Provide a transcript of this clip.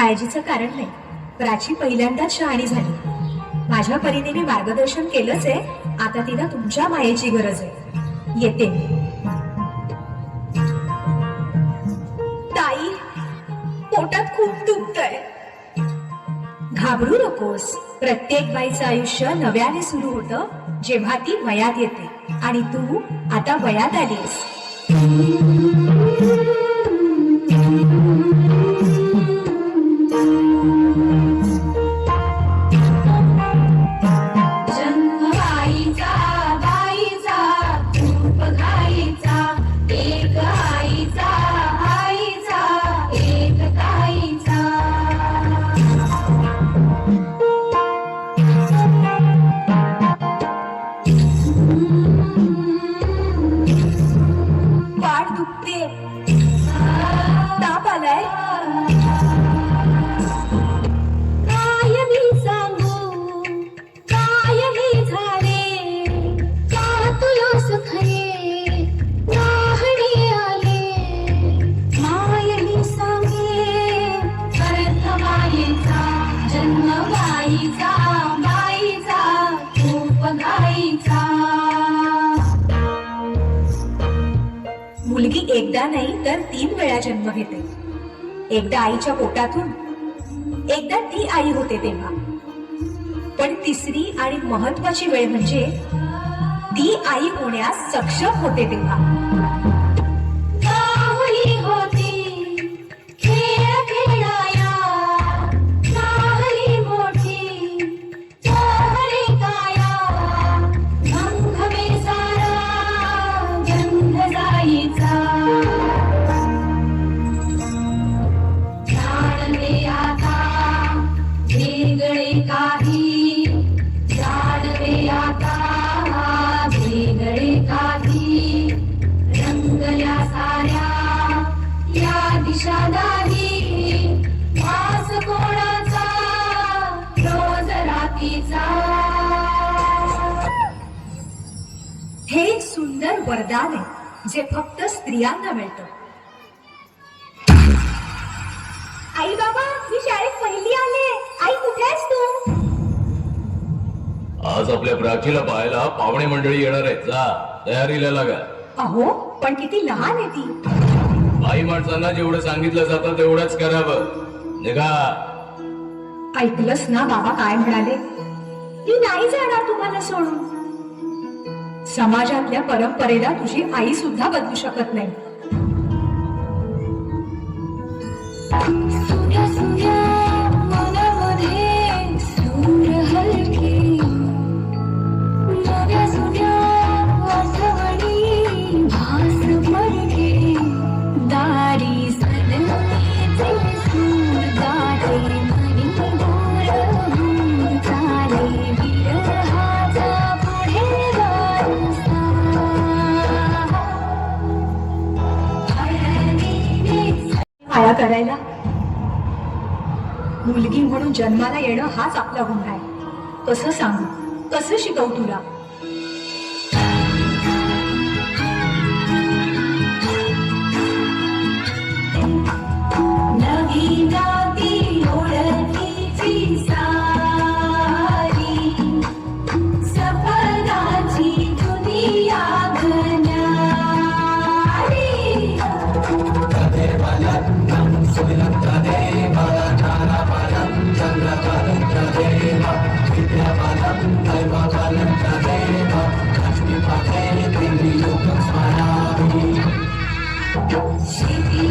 काळजीचं कारण नाही. प्राची पहिल्यांदाच शहाणी झाली. माझ्या परीने मी मार्गदर्शन केलंच आहे. आता तिला तुमच्या मायेची गरज आहे. येते. ताई, पोटात खूप दुखतंय. घाबरू नकोस. प्रत्येक बाईचं आयुष्य नव्याने सुरू होतं जेव्हा ती वयात येते. आणि तू आता वयात आलीस. पाठ दुखते. ताप आलाय. काय मी सांगू, काय हे झाले, का तुला खरे राहणे आले. मायली सांगे अर्थ मायेचा, जन्म गाईचा, बाईचा खूप गाईचा. मुलगी एकदा नाही तर 3 वेळा जन्म घेते. एकदा आईच्या पोटातून, एकदा ती आई होते तेव्हा. पण तिसरी आणि महत्वाची वेळ म्हणजे ती आई होण्यास सक्षम होते तेव्हा. काहुली होती खेळ खेळाया, काहली मोठी चोहरी काया. गंधमे सारा गंध जाईचा. जाणवे आता वेगळे काही, जाणवे आता वेगळे काही. रंगल्या साऱ्या या दिशा दाही, वास कोणाचा रोज रातीचा. हे एक सुंदर वरदान आहे जे फक्त स्त्रियांना मिळतं. आई बाबा, मी शाळेत पहिली आले. आई कुठे आहेस तू? आज आपल्या प्राचीला पाहायला पाहुणे मंडळी येणार आहेत. जा, तयारीला लागा. अहो, पण किती लहान आहे ती. बाई माणसांना जेवढं सांगितलं जातं तेवढंच करावं. निघा. ऐकलंस ना बाबा काय म्हणाले? ती नाही जाणार तुम्हाला सोडून. समाजातल्या परंपरेला तुझी आई सुद्धा बदलू शकत नाही. सुन्या सुन्या मनामध्ये सूर हलके, नव्या जुन्या आठवणी भास परके. दारी सनईचे सूर गाठे, मनी दूर चाले विरहाचा पुढे वारसा. माया करायला. मुलगी म्हणून जन्माला येणं हाच आपला गुन्हा आहे. कसं सांगू, कसं शिकवू तुला? नवी नाती ओळखीची सारी, सपनाची दुनिया गण्यारी. शेती